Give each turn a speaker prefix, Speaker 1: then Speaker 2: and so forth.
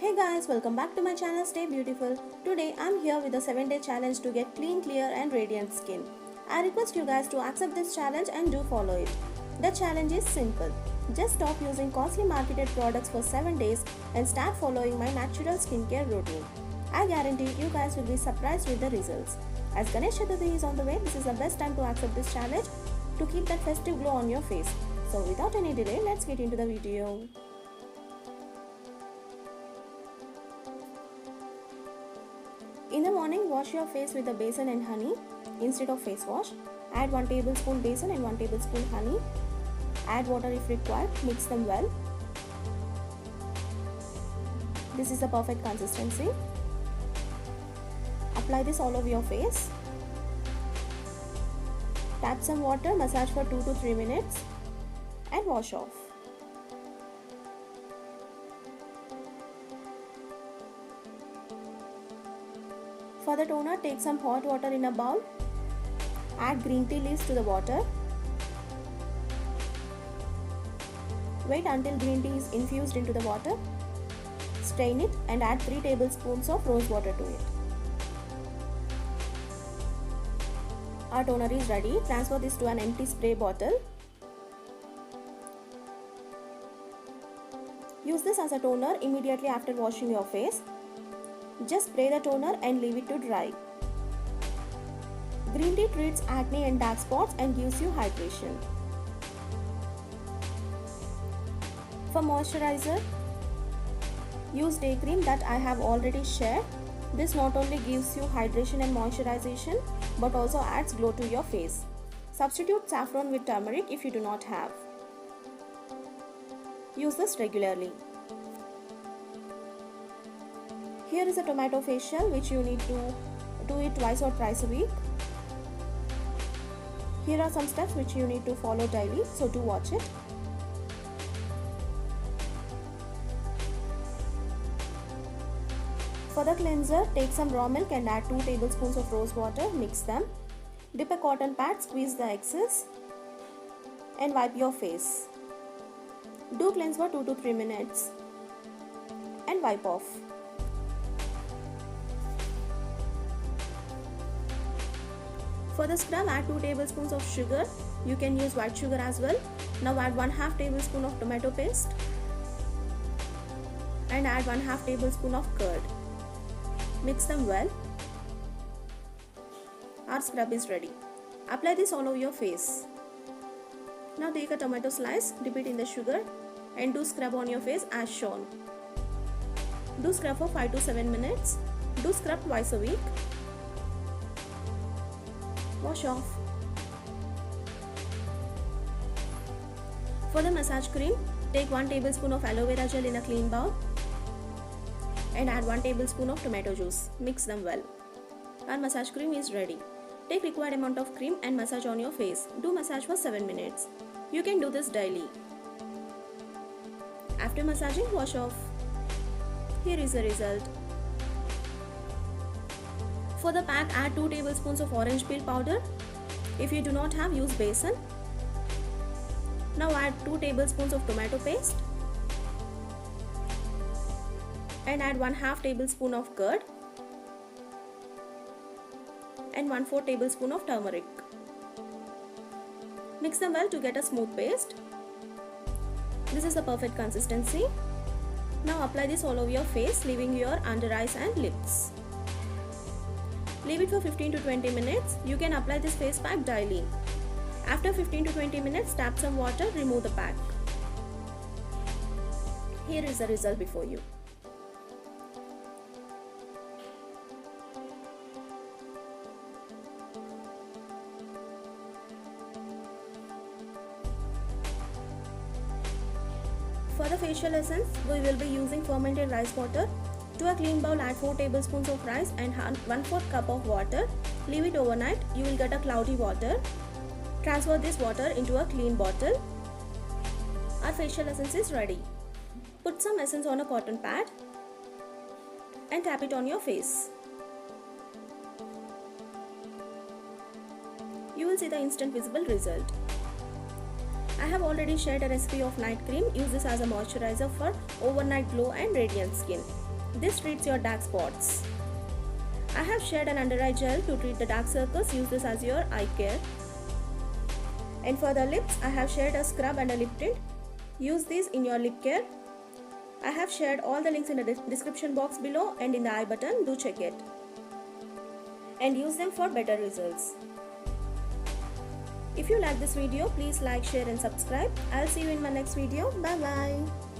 Speaker 1: Hey guys, welcome back to my channel Stay Beautiful. Today I'm here with a 7-day challenge to get clean, clear and radiant skin. I request you guys to accept this challenge and do follow it. The challenge is simple. Just stop using costly marketed products for 7 days and start following my natural skincare routine. I guarantee you guys will be surprised with the results. As Ganesh Chaturthi is on the way, this is the best time to accept this challenge to keep that festive glow on your face. So without any delay, let's get into the video. In the morning, wash your face with a basin and honey instead of face wash. Add 1 tablespoon basin and 1 tablespoon honey. Add water if required. Mix them well. This is the perfect consistency. Apply this all over your face. Tap some water, massage for 2 to 3 minutes and wash off. For the toner, take some hot water in a bowl. Add green tea leaves to the water. Wait until green tea is infused into the water. Strain it and add 3 tablespoons of rose water to it. Our toner is ready. Transfer this to an empty spray bottle. Use this as a toner immediately after washing your face. Just spray the toner and leave it to dry. Green tea treats acne and dark spots and gives you hydration. For moisturizer, use day cream that I have already shared. This not only gives you hydration and moisturization but also adds glow to your face. Substitute saffron with turmeric if you do not have. Use this regularly. Here is a tomato facial which you need to do it twice or thrice a week. Here are some steps which you need to follow daily, so do watch it. For the cleanser, take some raw milk and add 2 tablespoons of rose water, mix them. Dip a cotton pad, squeeze the excess and wipe your face. Do cleanse for 2 to 3 minutes and wipe off. For the scrub, add 2 tablespoons of sugar. You can use white sugar as well. Now add 1/2 tablespoon of tomato paste and add 1/2 tablespoon of curd. Mix them well. Our scrub is ready. Apply this all over your face. Now take a tomato slice, dip it in the sugar and do scrub on your face as shown. Do scrub for 5 to 7 minutes. Do scrub twice a week. Wash off. For the massage cream, take 1 tablespoon of aloe vera gel in a clean bowl and add 1 tablespoon of tomato juice. Mix them well. Our massage cream is ready. Take required amount of cream and massage on your face. Do massage for 7 minutes. You can do this daily. After massaging, wash off. Here is the result. For the pack, add 2 tablespoons of orange peel powder. If you do not have, use basin. Now add 2 tablespoons of tomato paste and add 1/2 tablespoon of curd and 1/4 tablespoon of turmeric. Mix them well to get a smooth paste. This is the perfect consistency. Now apply this all over your face, leaving your under eyes and lips. Leave it for 15 to 20 minutes. You can apply this face pack daily. After 15 to 20 minutes, tap some water, remove the pack. Here is the result before you. For the facial essence, we will be using fermented rice water. To a clean bowl, add 4 tablespoons of rice and 1/4 cup of water. Leave it overnight. You will get a cloudy water. Transfer this water into a clean bottle. Our facial essence is ready. Put some essence on a cotton pad and tap it on your face. You will see the instant visible result. I have already shared a recipe of night cream. Use this as a moisturizer for overnight glow and radiant skin. This treats your dark spots. I have shared an under eye gel to treat the dark circles. Use this as your eye care. And for the lips, I have shared a scrub and a lip tint. Use these in your lip care. I have shared all the links in the description box below and in the I button. Do check it. And use them for better results. If you like this video, please like, share and subscribe. I'll see you in my next video. Bye bye.